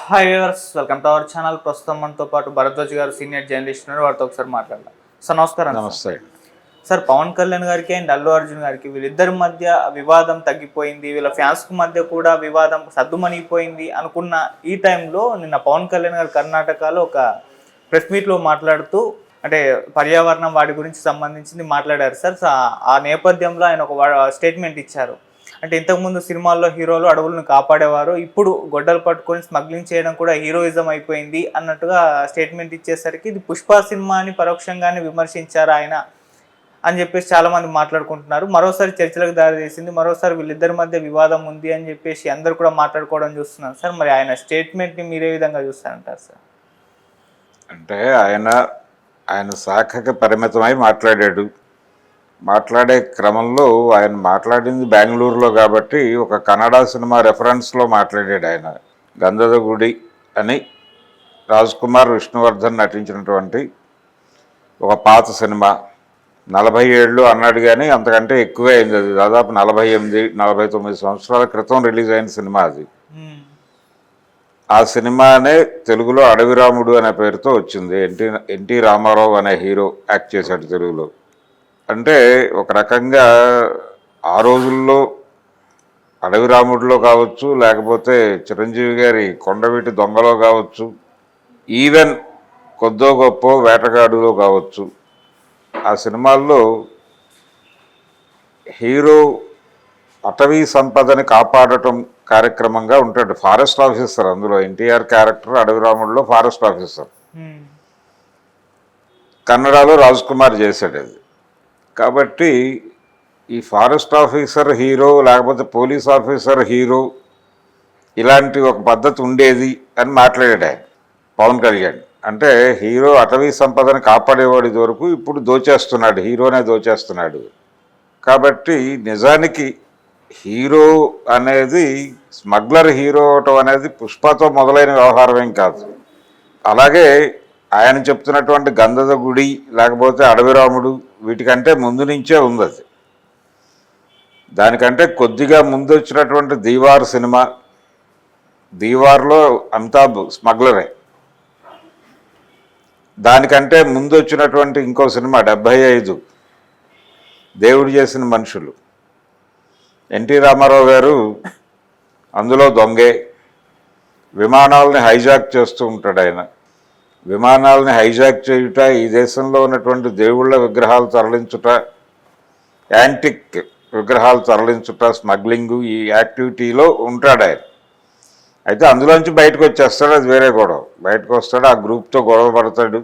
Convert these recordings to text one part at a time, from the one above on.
Hi viewers, welcome to our channel. ప్రస్తుతం మనతో పాటు భరద్వాజ్ గారు సీనియర్ జర్నలిస్ట్ ఉన్నారు. వారితో ఒకసారి మాట్లాడదాం. సార్ నమస్కారం. నమస్తే. సార్, పవన్ కళ్యాణ్ గారికి అండ్ అల్లు అర్జున్ గారికి వీళ్ళిద్దరి మధ్య వివాదం తగ్గిపోయింది, వీళ్ళ ఫ్యాన్స్కు మధ్య కూడా వివాదం సద్దుమణిగిపోయింది అనుకున్న ఈ టైంలో నిన్న పవన్ కళ్యాణ్ గారు కర్ణాటకలో ఒక ప్రెస్ మీట్లో మాట్లాడుతూ అంటే పర్యావరణం వాటి గురించి సంబంధించింది మాట్లాడారు సార్. ఆ నేపథ్యంలో ఆయన ఒక స్టేట్మెంట్ ఇచ్చారు. అంటే ఇంతకుముందు సినిమాల్లో హీరోలు అడవులను కాపాడేవారు, ఇప్పుడు గొడ్డలు పట్టుకొని స్మగ్లింగ్ చేయడం కూడా హీరోయిజం అయిపోయింది అన్నట్టుగా స్టేట్మెంట్ ఇచ్చేసరికి ఇది పుష్ప సినిమాని పరోక్షంగానే విమర్శించారు ఆయన అని చెప్పేసి చాలామంది మాట్లాడుకుంటున్నారు. మరోసారి చర్చలకు దారితీసింది, మరోసారి వీళ్ళిద్దరి మధ్య వివాదం ఉంది అని చెప్పేసి అందరు కూడా మాట్లాడుకోవడం చూస్తున్నారు సార్. మరి ఆయన స్టేట్మెంట్ని మీరే విధంగా చూస్తారంటారు సార్? అంటే ఆయన శాఖకి పరిమితమై మాట్లాడాడు. మాట్లాడే క్రమంలో ఆయన మాట్లాడింది బెంగళూరులో కాబట్టి ఒక కన్నడ సినిమా రెఫరెన్స్లో మాట్లాడాడు. ఆయన గంధద గుడి అని రాజ్ కుమార్ విష్ణువర్ధన్ నటించినటువంటి ఒక పాత సినిమా, 40 ఏళ్ళు అన్నాడు కానీ అంతకంటే ఎక్కువే అయింది. అది దాదాపు 48-49 సంవత్సరాల క్రితం రిలీజ్ అయిన సినిమా అది. ఆ సినిమానే తెలుగులో అడవిరాముడు అనే పేరుతో వచ్చింది. ఎన్టీ రామారావు అనే హీరో యాక్ట్ చేశాడు తెలుగులో. అంటే ఒక రకంగా ఆ రోజుల్లో అడవిరాముడిలో కావచ్చు, లేకపోతే చిరంజీవి గారి కొండవీటి దొంగలో కావచ్చు, ఈవెన్ కొద్దో గొప్ప వేటగాడులో కావచ్చు, ఆ సినిమాల్లో హీరో అటవీ సంపదని కాపాడటం కార్యక్రమంగా ఉంటాడు. ఫారెస్ట్ ఆఫీసర్ అందులో ఎన్టీఆర్ క్యారెక్టర్ అడవిరాముడిలో ఫారెస్ట్ ఆఫీసర్. కన్నడలో రాజ్ కుమార్ చేశాడు అది. కాబట్టి ఈ ఫారెస్ట్ ఆఫీసర్ హీరో లేకపోతే పోలీస్ ఆఫీసర్ హీరో ఇలాంటి ఒక పద్ధతి ఉండేది అని మాట్లాడాడు ఆయన పవన్ కళ్యాణ్. అంటే హీరో అటవీ సంపదను కాపాడేవాడి వరకు ఇప్పుడు దోచేస్తున్నాడు, హీరోనే దోచేస్తున్నాడు. కాబట్టి నిజానికి హీరో అనేది స్మగ్లర్ హీరో అవటం అనేది పుష్పతో మొదలైన వ్యవహారం ఏం కాదు. అలాగే ఆయన చెప్తున్నటువంటి గంధద గుడి లేకపోతే అడవిరాముడు వీటికంటే ముందు నుంచే ఉంది అది. దానికంటే కొద్దిగా ముందు వచ్చినటువంటి దీవార్ సినిమా, దీవార్లో అమితాబ్ స్మగ్లరే. దానికంటే ముందు వచ్చినటువంటి ఇంకో సినిమా 75 దేవుడు చేసిన మనుషులు, ఎన్టీ రామారావు గారు అందులో దొంగే. విమానాలని హైజాక్ చేస్తూ ఉంటాడు ఆయన. విమానాలని హైజాక్ చేయుట, ఈ దేశంలో ఉన్నటువంటి దేవుళ్ళ విగ్రహాలు తరలించుట, యాంటిక్ విగ్రహాలు తరలించుట, స్మగ్లింగు, ఈ యాక్టివిటీలో ఉంటాడు ఆయన. అయితే అందులోంచి బయటకు వచ్చేస్తాడు, అది వేరే గొడవ. బయటకు వస్తాడు, ఆ గ్రూప్తో గొడవ పడతాడు.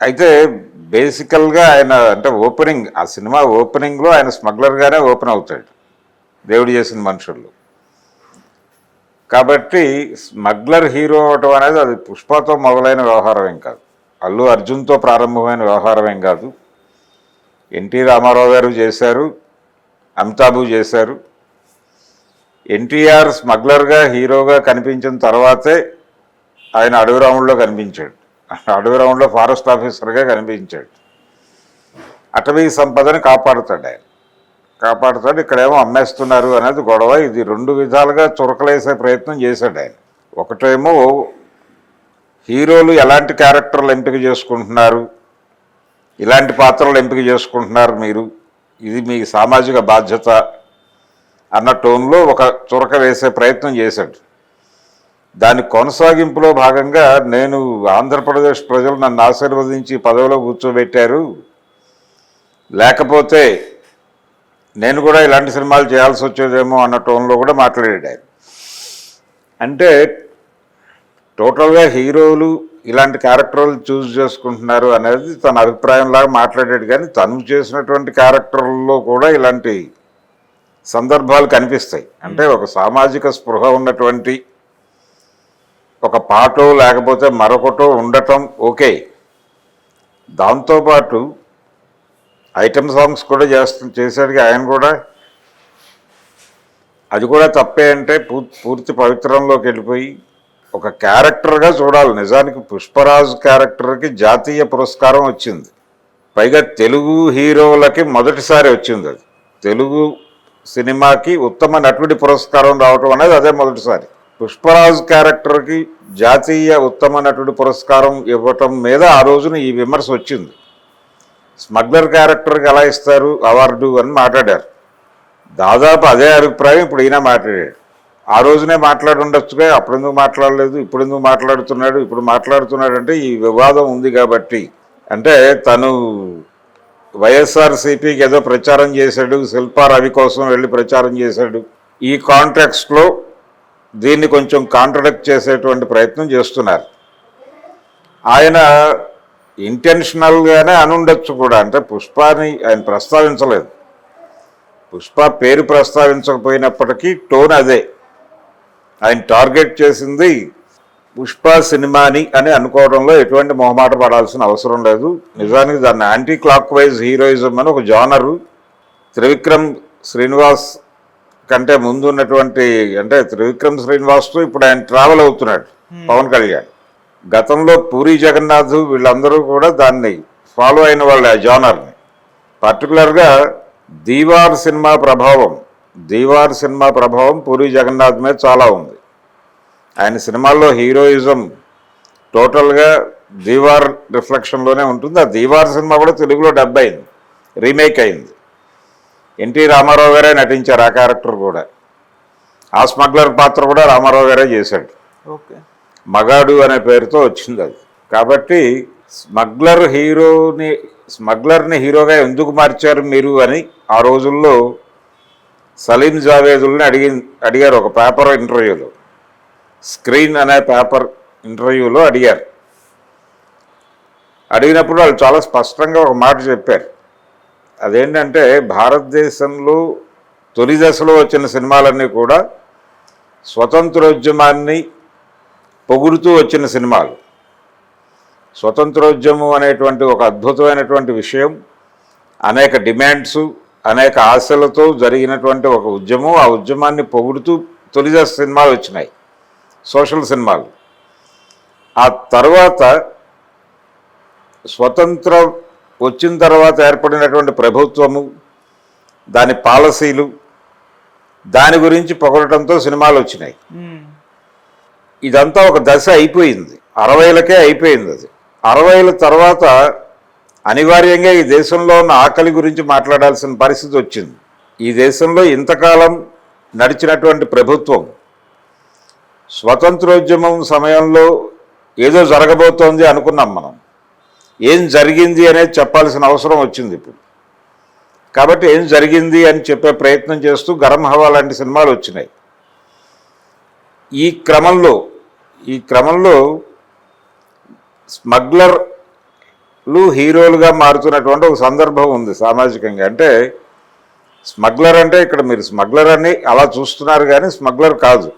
అయితే బేసికల్గా ఆయన అంటే ఓపెనింగ్, ఆ సినిమా ఓపెనింగ్లో ఆయన స్మగ్లర్గానే ఓపెన్ అవుతాడు దేవుడు చేసిన మనుషుల్లో. కాబట్టి స్మగ్లర్ హీరో అవటం అనేది అది పుష్పతో మొదలైన వ్యవహారం ఏం కాదు, అల్లు అర్జున్తో ప్రారంభమైన వ్యవహారం ఏం కాదు. ఎన్టీ రామారావు గారు చేశారు, అమితాబ్ చేశారు. ఎన్టీఆర్ స్మగ్లర్గా హీరోగా కనిపించిన తర్వాతే ఆయన అడవిరాముడిలో కనిపించాడు. అడవిరాముడిలో ఫారెస్ట్ ఆఫీసర్గా కనిపించాడు. అటవీ సంపదని కాపాడుతాడు ఆయన, కాపాడుతాడు. ఇక్కడేమో అమ్మేస్తున్నారు అనేది గొడవ. ఇది 2 విధాలుగా చురకలేసే ప్రయత్నం చేశాడు ఆయన. ఒకటేమో హీరోలు ఎలాంటి క్యారెక్టర్లు ఎంపిక చేసుకుంటున్నారు, ఇలాంటి పాత్రలు ఎంపిక చేసుకుంటున్నారు మీరు, ఇది మీ సామాజిక బాధ్యత అన్న టోన్లో ఒక చురక వేసే ప్రయత్నం చేశాడు. దాని కొనసాగింపులో భాగంగా నేను ఆంధ్రప్రదేశ్ ప్రజలు నన్ను ఆశీర్వదించి పదవిలో కూర్చోబెట్టారు, లేకపోతే నేను కూడా ఇలాంటి సినిమాలు చేయాల్సి వచ్చేదేమో అన్న టోన్లో కూడా మాట్లాడాడు ఆయన. అంటే టోటల్గా హీరోలు ఇలాంటి క్యారెక్టర్లు చూస్ చేసుకుంటున్నారు అనేది తన అభిప్రాయంలాగా మాట్లాడాడు. కానీ తను చేసినటువంటి క్యారెక్టర్లలో కూడా ఇలాంటి సందర్భాలు కనిపిస్తాయి. అంటే ఒక సామాజిక స్పృహ ఉన్నటువంటి ఒక పాటో లేకపోతే మరొకటో ఉండటం ఓకే. దాంతోపాటు ఐటమ్ సాంగ్స్ కూడా చేశాడు ఆయన కూడా. అది కూడా తప్పే అంటే పూర్తి పవిత్రంలోకి వెళ్ళిపోయి ఒక క్యారెక్టర్గా చూడాలి. నిజానికి పుష్పరాజు క్యారెక్టర్కి జాతీయ పురస్కారం వచ్చింది, పైగా తెలుగు హీరోలకి మొదటిసారి వచ్చింది. అది తెలుగు సినిమాకి ఉత్తమ నటుడి పురస్కారం రావటం అనేది అదే మొదటిసారి. పుష్పరాజ్ క్యారెక్టర్కి జాతీయ ఉత్తమ నటుడి పురస్కారం ఇవ్వటం మీద ఆ రోజున ఈ విమర్శ వచ్చింది. స్మగ్లర్ క్యారెక్టర్కి ఎలా ఇస్తారు అవార్డు అని మాట్లాడారు. దాదాపు అదే అభిప్రాయం ఇప్పుడు ఈయన మాట్లాడాడు. ఆ రోజునే మాట్లాడి ఉండొచ్చుగా, అప్పుడెందుకు మాట్లాడలేదు, ఇప్పుడు ఎందుకు మాట్లాడుతున్నాడు, ఇప్పుడు మాట్లాడుతున్నాడంటే ఈ వివాదం ఉంది కాబట్టి. అంటే తను వైఎస్ఆర్సీపీకి ఏదో ప్రచారం చేశాడు, శిల్పా రవి కోసం వెళ్ళి ప్రచారం చేశాడు. ఈ కాంటెక్స్ట్లో దీన్ని కొంచెం కాంట్రడిక్ట్ చేసేటువంటి ప్రయత్నం చేస్తున్నారు. ఆయన ఇంటెన్షనల్గానే అనుండొచ్చు కూడా. అంటే పుష్పాని ఆయన ప్రస్తావించలేదు, పుష్ప పేరు ప్రస్తావించకపోయినప్పటికీ టోన్ అదే. ఆయన టార్గెట్ చేసింది పుష్ప సినిమాని అని అనుకోవడంలో ఎటువంటి మొహమాట పడాల్సిన అవసరం లేదు. నిజానికి దాన్ని యాంటీ క్లాక్ వైజ్ హీరోయిజం అని ఒక జానరు త్రివిక్రమ్ శ్రీనివాస్ కంటే ముందు ఉన్నటువంటి, అంటే త్రివిక్రమ్ శ్రీనివాస్తో ఇప్పుడు ఆయన ట్రావెల్ అవుతున్నాడు పవన్ కళ్యాణ్. గతంలో పూరి జగన్నాథ్ వీళ్ళందరూ కూడా దాన్ని ఫాలో అయిన వాళ్ళు, ఆ జానర్ని. పర్టికులర్గా దీవార్ సినిమా ప్రభావం పూరి జగన్నాథ్ మీద చాలా ఉంది. ఆయన సినిమాల్లో హీరోయిజం టోటల్గా దీవార్ రిఫ్లెక్షన్లోనే ఉంటుంది. ఆ దీవార్ సినిమా కూడా తెలుగులో డబ్ అయింది, రీమేక్ అయింది. ఎన్టీ రామారావు గారే నటించారు ఆ క్యారెక్టర్ కూడా. ఆ స్మగ్లర్ పాత్ర కూడా రామారావు గారే చేశాడు. ఓకే, మగాడు అనే పేరుతో వచ్చింది అది. కాబట్టి స్మగ్లర్ని హీరోగా ఎందుకు మార్చారు మీరు అని ఆ రోజుల్లో సలీం జావేదుల్ని అడిగారు ఒక పేపర్ ఇంటర్వ్యూలో, స్క్రీన్ అనే పేపర్ ఇంటర్వ్యూలో అడిగారు. అడిగినప్పుడు వాళ్ళు చాలా స్పష్టంగా ఒక మాట చెప్పారు. అదేంటంటే భారతదేశంలో తొలి దశలో వచ్చిన సినిమాలన్నీ కూడా స్వతంత్రోద్యమాన్ని పొగుడుతూ వచ్చిన సినిమాలు. స్వతంత్రోద్యమం అనేటువంటి ఒక అద్భుతమైనటువంటి విషయం, అనేక డిమాండ్స్, అనేక ఆశలతో జరిగినటువంటి ఒక ఉద్యమం. ఆ ఉద్యమాన్ని పొగుడుతూ తొలి దశ సినిమాలు వచ్చినాయి, సోషల్ సినిమాలు. ఆ తర్వాత స్వతంత్రం వచ్చిన తర్వాత ఏర్పడినటువంటి ప్రభుత్వము, దాని పాలసీలు, దాని గురించి పొగడటంతో సినిమాలు వచ్చినాయి. ఇదంతా ఒక దశ అయిపోయింది, 60లకే అయిపోయింది అది. 60ల తర్వాత అనివార్యంగా ఈ దేశంలో ఉన్న ఆకలి గురించి మాట్లాడాల్సిన పరిస్థితి వచ్చింది. ఈ దేశంలో ఇంతకాలం నడిచినటువంటి ప్రభుత్వం స్వతంత్రోద్యమం సమయంలో ఏదో జరగబోతోంది అనుకున్నాం మనం. ఏం జరిగింది అనేది చెప్పాల్సిన అవసరం వచ్చింది ఇప్పుడు. కాబట్టి ఏం జరిగింది అని చెప్పే ప్రయత్నం చేస్తూ గరం హవా లాంటి సినిమాలు వచ్చినాయి. ఈ క్రమంలో స్మగ్లర్లు హీరోలుగా మారుతున్నటువంటి ఒక సందర్భం ఉంది సామాజికంగా. అంటే స్మగ్లర్ అంటే ఇక్కడ మీరు స్మగ్లర్ అని అలా చూస్తున్నారు కానీ స్మగ్లర్ కాదు.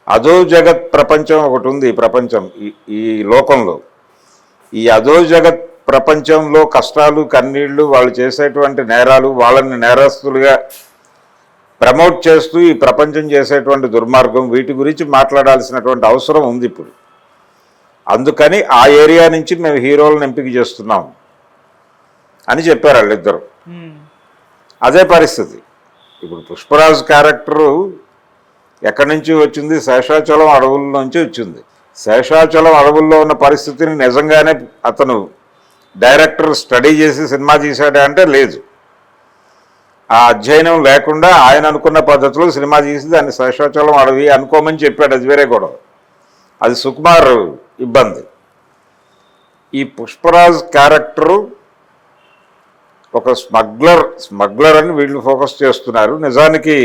అదో జగత్ ప్రపంచం ఒకటి ఉంది ఈ ప్రపంచం, ఈ లోకంలో. ఈ అదో జగత్ ప్రపంచంలో కష్టాలు, కన్నీళ్లు, వాళ్ళు చేసేటువంటి నేరాలు, వాళ్ళని నేరస్తులుగా ప్రమోట్ చేస్తూ ఈ ప్రపంచం చేసేటువంటి దుర్మార్గం, వీటి గురించి మాట్లాడాల్సినటువంటి అవసరం ఉంది ఇప్పుడు. అందుకని ఆ ఏరియా నుంచి మేము హీరోలను ఎంపిక చేస్తున్నాం అని చెప్పారు వాళ్ళిద్దరు. అదే పరిస్థితి ఇప్పుడు. పుష్పరాజ్ క్యారెక్టరు ఎక్కడి నుంచి వచ్చింది? శేషాచలం అడవుల నుంచి వచ్చింది. శేషాచలం అడవుల్లో ఉన్న పరిస్థితిని నిజంగానే అతను డైరెక్టర్ స్టడీ చేసి సినిమా తీశాడా అంటే లేదు. ఆ అధ్యయనం లేకుండా ఆయన అనుకున్న పద్ధతిలో సినిమా తీసి దాన్ని శేషాచలం అడవి అనుకోమని చెప్పాడు. అది వేరే గొడవ, అది సుకుమార్ ఇబ్బంది. ఈ పుష్పరాజ్ క్యారెక్టరు ఒక స్మగ్లర్ అని వీళ్ళు ఫోకస్ చేస్తున్నారు. నిజానికి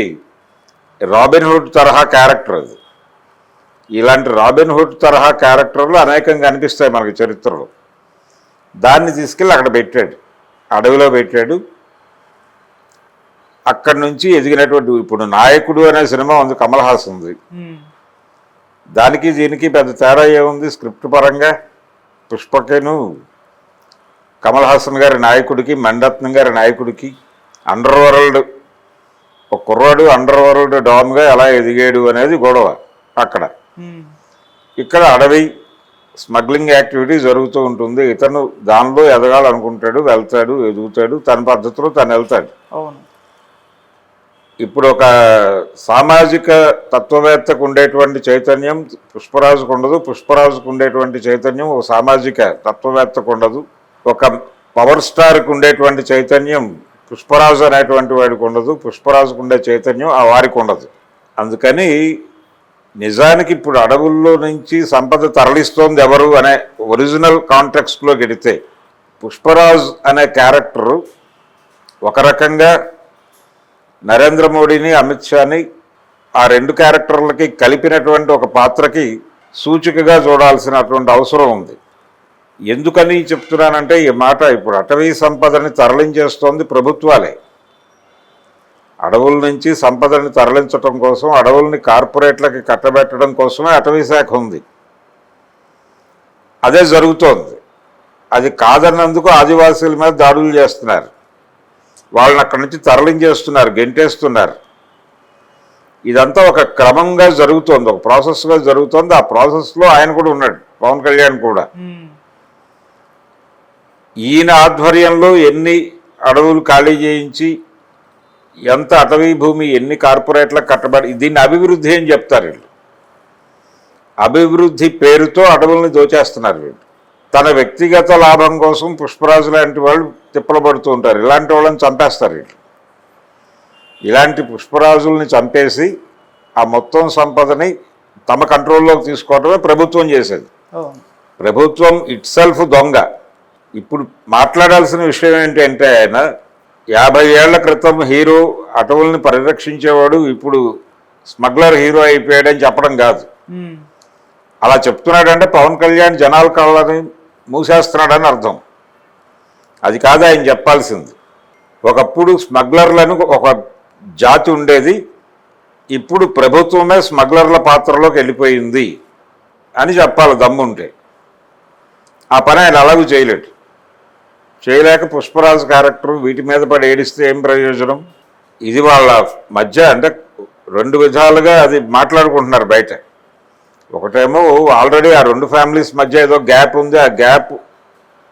రాబిన్ హుడ్ తరహా క్యారెక్టర్ అది. ఇలాంటి రాబిన్ హుడ్ తరహా క్యారెక్టర్లు అనేకంగా అనిపిస్తాయి మనకి చరిత్రలో. దాన్ని తీసుకెళ్ళి అక్కడ పెట్టాడు, అడవిలో పెట్టాడు. అక్కడి నుంచి ఎదిగినటువంటి, ఇప్పుడు నాయకుడు అనే సినిమా ఉంది, కమల్ హాసన్ది. దానికి దీనికి పెద్ద తేడా ఏముంది స్క్రిప్ట్ పరంగా? పుష్పకేను కమల్ హాసన్ గారి నాయకుడికి, మణిరత్నం గారి నాయకుడికి, అండర్ వరల్డ్ ఒక కుర్రాడు అండర్ వరల్డ్ డాన్గా ఎలా ఎదిగాడు అనేది గొడవ అక్కడ. ఇక్కడ అడవి స్మగ్లింగ్ యాక్టివిటీ జరుగుతూ ఉంటుంది. ఇతను దానిలో ఎదగాలనుకుంటాడు, వెళ్తాడు, ఎదుగుతాడు, తన పద్ధతిలో తను వెళ్తాడు. ఇప్పుడు ఒక సామాజిక తత్వవేత్తకు ఉండేటువంటి చైతన్యం పుష్పరాజుకు ఉండదు, పుష్పరాజుకు ఉండేటువంటి చైతన్యం ఒక సామాజిక తత్వవేత్తకు ఉండదు, ఒక పవర్ స్టార్కు ఉండేటువంటి చైతన్యం పుష్పరాజు అనేటువంటి వాడికి ఉండదు, పుష్పరాజుకు ఉండే చైతన్యం ఆ వారికి ఉండదు. అందుకని నిజానికి ఇప్పుడు అడవుల్లో నుంచి సంపద తరలిస్తోంది ఎవరు అనే ఒరిజినల్ కాంటెక్స్ట్లో గెడితే పుష్పరాజు అనే క్యారెక్టరు ఒక రకంగా నరేంద్ర మోడీని, అమిత్ షాని ఆ రెండు క్యారెక్టర్లకి కలిపినటువంటి ఒక పాత్రకి సూచికగా చూడాల్సినటువంటి అవసరం ఉంది. ఎందుకని చెప్తున్నానంటే ఈ మాట, ఇప్పుడు అటవీ సంపదని తరలించేస్తోంది ప్రభుత్వాలే. అడవుల నుంచి సంపదని తరలించడం కోసం, అడవుల్ని కార్పొరేట్లకి కట్టబెట్టడం కోసమే అటవీ శాఖ ఉంది. అదే జరుగుతోంది. అది కాదన్నందుకు ఆదివాసీల మీద దాడులు చేస్తున్నారు, వాళ్ళని అక్కడి నుంచి తరలించేస్తున్నారు, గెంటేస్తున్నారు. ఇదంతా ఒక క్రమంగా జరుగుతోంది, ఒక ప్రాసెస్గా జరుగుతోంది. ఆ ప్రాసెస్లో ఆయన కూడా ఉన్నాడు, పవన్ కళ్యాణ్ కూడా. ఈయన ఆధ్వర్యంలో ఎన్ని అడవులు ఖాళీ చేయించి ఎంత అటవీ భూమి ఎన్ని కార్పొరేట్లకు కట్టబడి, దీన్ని అభివృద్ధి అని చెప్తారు వీళ్ళు. అభివృద్ధి పేరుతో అడవుల్ని దోచేస్తున్నారు వీళ్ళు. తన వ్యక్తిగత లాభం కోసం పుష్పరాజు లాంటి వాళ్ళు తిప్పలు పడుతూ ఉంటారు. ఇలాంటి వాళ్ళని చంపేస్తారు వీళ్ళు. ఇలాంటి పుష్పరాజుల్ని చంపేసి ఆ మొత్తం సంపదని తమ కంట్రోల్లోకి తీసుకోవడమే ప్రభుత్వం చేసేది. ప్రభుత్వం ఇట్ సెల్ఫ్ దొంగ. ఇప్పుడు మాట్లాడాల్సిన విషయం ఏంటంటే, ఆయన 50 ఏళ్ల క్రితం హీరో, అటవుల్ని పరిరక్షించేవాడు, ఇప్పుడు స్మగ్లర్ హీరో అయిపోయాడని చెప్పడం కాదు. అలా చెప్తున్నాడంటే పవన్ కళ్యాణ్ జనాల కళ్ళని మూసేస్తున్నాడని అర్థం. అది కాదు ఆయన చెప్పాల్సింది. ఒకప్పుడు స్మగ్లర్లను ఒక జాతి ఉండేది, ఇప్పుడు ప్రభుత్వమే స్మగ్లర్ల పాత్రలోకి వెళ్ళిపోయింది అని చెప్పాలి దమ్ముంటే. ఆ పని ఆయన అలాగూ చేయలేక పుష్పరాజు క్యారెక్టర్ వీటి మీద పడి ఏడిస్తే ఏం ప్రయోజనం? ఇది వాళ్ళ మధ్య అంటే రెండు విధాలుగా అది మాట్లాడుకుంటున్నారు బయట. ఒకటేమో ఆల్రెడీ ఆ రెండు ఫ్యామిలీస్ మధ్య ఏదో గ్యాప్ ఉంది, ఆ గ్యాప్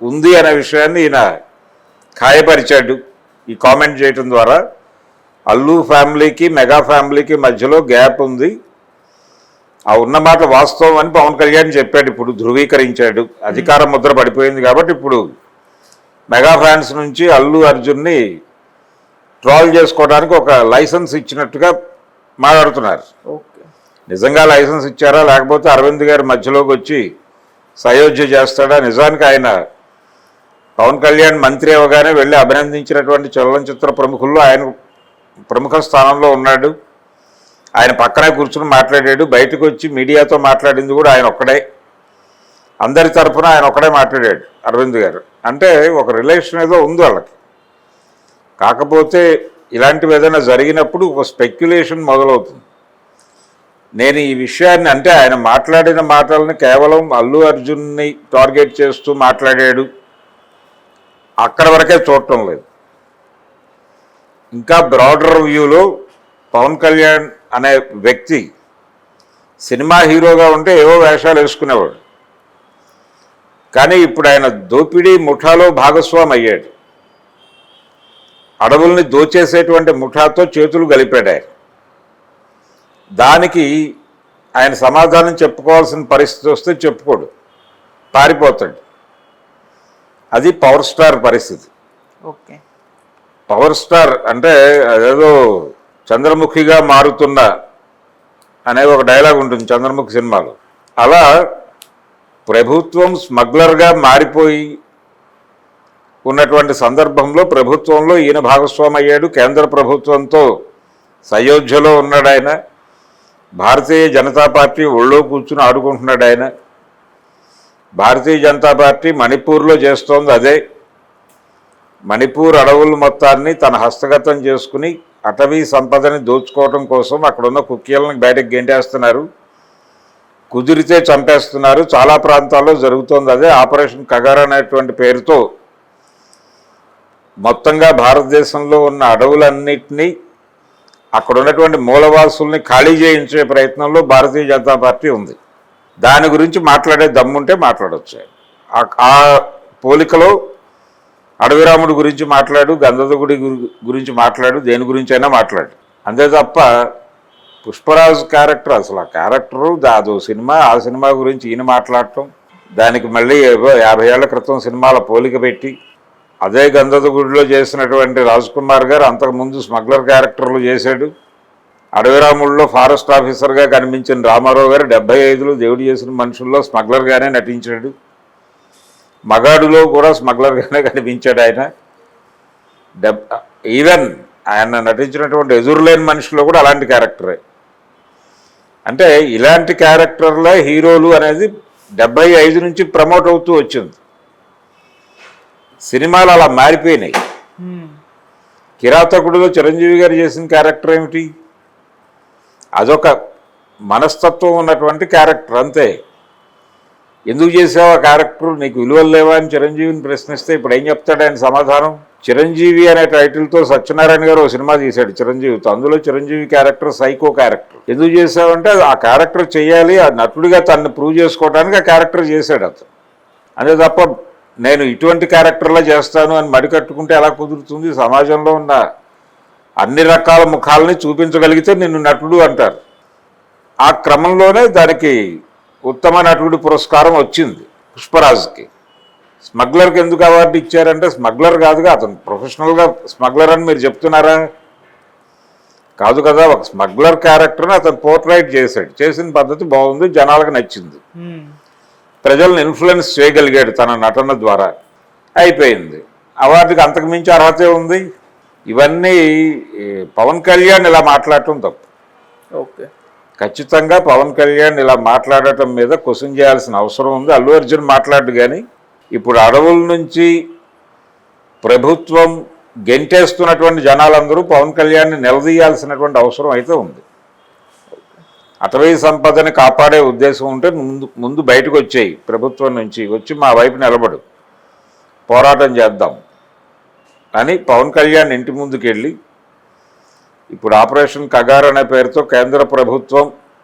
ఉంది అనే విషయాన్ని ఈయన ఖాయపరిచాడు ఈ కామెంట్ చేయటం ద్వారా. అల్లు ఫ్యామిలీకి, మెగా ఫ్యామిలీకి మధ్యలో గ్యాప్ ఉంది, ఆ ఉన్నమాట వాస్తవం అని పవన్ కళ్యాణ్ చెప్పాడు. ఇప్పుడు ధృవీకరించాడు. అధికార ముద్ర పడిపోయింది కాబట్టి ఇప్పుడు మెగా ఫ్యాన్స్ నుంచి అల్లు అర్జున్ని ట్రోల్ చేసుకోవడానికి ఒక లైసెన్స్ ఇచ్చినట్టుగా మాట్లాడుతున్నారు. నిజంగా లైసెన్స్ ఇచ్చారా, లేకపోతే అరవింద్ గారి మధ్యలోకి వచ్చి సయోధ్య చేస్తాడా? నిజానికి ఆయన పవన్ కళ్యాణ్ మంత్రి అవగానే వెళ్ళి అభినందించినటువంటి చలనచిత్ర ప్రముఖుల్లో ఆయన ప్రముఖ స్థానంలో ఉన్నాడు. ఆయన పక్కనే కూర్చుని మాట్లాడాడు. బయటకు వచ్చి మీడియాతో మాట్లాడింది కూడా ఆయన ఒక్కడే. అందరి తరఫున ఆయన ఒక్కడే మాట్లాడాడు అరవింద్ గారు. అంటే ఒక రిలేషన్ ఏదో ఉంది వాళ్ళకి. కాకపోతే ఇలాంటివి ఏదైనా జరిగినప్పుడు ఒక స్పెక్యులేషన్ మొదలవుతుంది. నేను ఈ విషయాన్ని, అంటే ఆయన మాట్లాడిన మాటలను కేవలం అల్లు అర్జున్ని టార్గెట్ చేస్తూ మాట్లాడాడు అక్కడ వరకే చూడటం లేదు. ఇంకా బ్రాడర్ వ్యూలో పవన్ కళ్యాణ్ అనే వ్యక్తి సినిమా హీరోగా ఉంటే ఏవో వేషాలు వేసుకునేవాడు. కానీ ఇప్పుడు ఆయన దోపిడీ ముఠాలో భాగస్వామి అయ్యాడు. అడవుల్ని దోచేసేటువంటి ముఠాతో చేతులు కలిపాడు ఆయన. దానికి ఆయన సమాధానం చెప్పుకోవాల్సిన పరిస్థితి వస్తే చెప్పుకోడు, పారిపోతాడు. అది పవర్ స్టార్ పరిస్థితి. పవర్ స్టార్ అంటే అదేదో చంద్రముఖిగా మారుతున్న అనే ఒక డైలాగ్ ఉంటుంది చంద్రముఖి సినిమాలో. అలా ప్రభుత్వం స్మగ్లర్గా మారిపోయి ఉన్నటువంటి సందర్భంలో ప్రభుత్వంలో ఈయన భాగస్వామి అయ్యాడు. కేంద్ర ప్రభుత్వంతో సయోధ్యలో ఉన్నాడు ఆయన. భారతీయ జనతా పార్టీ ఒళ్ళో కూర్చుని ఆడుకుంటున్నాడు ఆయన. భారతీయ జనతా పార్టీ మణిపూర్లో చేస్తోంది అదే. మణిపూర్ అడవుల మొత్తాన్ని తన హస్తగతం చేసుకుని అటవీ సంపదని దోచుకోవడం కోసం అక్కడున్న కుక్కీలను బయటకు గెంటేస్తున్నారు, కుదిరితే చంపేస్తున్నారు. చాలా ప్రాంతాల్లో జరుగుతోంది అదే. ఆపరేషన్ కగార్ అనేటువంటి పేరుతో మొత్తంగా భారతదేశంలో ఉన్న అడవులన్నింటినీ, అక్కడ ఉన్నటువంటి మూలవాసుల్ని ఖాళీ చేయించే ప్రయత్నంలో భారతీయ జనతా పార్టీ ఉంది. దాని గురించి మాట్లాడే దమ్ముంటే మాట్లాడవచ్చు. ఆ పోలికలో అడవిరాముడి గురించి మాట్లాడు, గంధదగుడి గురించి మాట్లాడు, దేని గురించి అయినా మాట్లాడు. అంతే తప్ప పుష్పరాజు క్యారెక్టర్ అసలు ఆ క్యారెక్టరు అదో సినిమా, ఆ సినిమా గురించి ఈయన మాట్లాడటం, దానికి మళ్ళీ 50 ఏళ్ల క్రితం సినిమాల పోలిక పెట్టి, అదే గంధదగుడిలో చేసినటువంటి రాజ్ కుమార్ గారు అంతకుముందు స్మగ్లర్ క్యారెక్టర్లు చేశాడు. అడవిరాముల్లో ఫారెస్ట్ ఆఫీసర్గా కనిపించిన రామారావు గారు 75లో దేవుడు చేసిన మనుషుల్లో స్మగ్లర్గానే నటించాడు. మగాడులో కూడా స్మగ్లర్గానే కనిపించాడు ఆయన. ఈవెన్ ఆయన నటించినటువంటి ఎదురులేని మనిషిలో కూడా అలాంటి క్యారెక్టరే. అంటే ఇలాంటి క్యారెక్టర్లే హీరోలు అనేది 75 నుంచి ప్రమోట్ అవుతూ వచ్చింది. సినిమాలు అలా మారిపోయినాయి. కిరాతకుడిలో చిరంజీవి గారు చేసిన క్యారెక్టర్ ఏమిటి? అదొక మనస్తత్వం ఉన్నటువంటి క్యారెక్టర్ అంతే. ఎందుకు చేసావు ఆ క్యారెక్టర్, నీకు విలువలు లేవా అని చిరంజీవిని ప్రశ్నిస్తే ఇప్పుడు ఏం చెప్తాడు ఆయన సమాధానం? చిరంజీవి అనే టైటిల్తో సత్యనారాయణ గారు ఒక సినిమా తీశాడు చిరంజీవితో. అందులో చిరంజీవి క్యారెక్టర్ సైకో క్యారెక్టర్. ఎందుకు చేసావంటే ఆ క్యారెక్టర్ చేయాలి, ఆ నటుడిగా తనని ప్రూవ్ చేసుకోవడానికి ఆ క్యారెక్టర్ చేశాడు అతను. అంతే తప్ప నేను ఇటువంటి క్యారెక్టర్లా చేస్తాను అని మడికట్టుకుంటే ఎలా కుదురుతుంది? సమాజంలో ఉన్న అన్ని రకాల ముఖాలని చూపించగలిగితే నిన్ను నటుడు అంటారు. ఆ క్రమంలోనే దానికి ఉత్తమ నటుడి పురస్కారం వచ్చింది పుష్పరాజుకి. స్మగ్లర్కి ఎందుకు అవార్డు ఇచ్చారంటే స్మగ్లర్ కాదుగా, అతను ప్రొఫెషనల్గా స్మగ్లర్ అని మీరు చెప్తున్నారా? కాదు కదా, ఒక స్మగ్లర్ క్యారెక్టర్ని అతను పోర్ట్రైట్ చేశాడు. చేసిన పద్ధతి బాగుంది, జనాలకు నచ్చింది, ప్రజలను ఇన్ఫ్లుయెన్స్ చేయగలిగాడు తన నటన ద్వారా, అయిపోయింది. అవార్డుకి అంతకుమించి అర్హతే ఉంది. ఇవన్నీ పవన్ కళ్యాణ్ ఇలా మాట్లాడటం తప్పు. ఓకే, ఖచ్చితంగా పవన్ కళ్యాణ్ ఇలా మాట్లాడటం మీద క్వశ్చన్ చేయాల్సిన అవసరం ఉంది. అల్లు అర్జున్ మాట్లాడు కానీ ఇప్పుడు అడవుల నుంచి ప్రభుత్వం గెంటేస్తున్నటువంటి జనాలందరూ పవన్ కళ్యాణ్ని నిలదీయాల్సినటువంటి అవసరం అయితే ఉంది. అటవీ సంపదని కాపాడే ఉద్దేశం ఉంటే ముందు బయటకు వచ్చేయి, ప్రభుత్వం నుంచి వచ్చి మా వైపు నిలబడు, పోరాటం చేద్దాం అని పవన్ కళ్యాణ్ ఇంటి ముందుకు వెళ్ళి, ఇప్పుడు ఆపరేషన్ కగార్ అనే పేరుతో కేంద్ర ప్రభుత్వం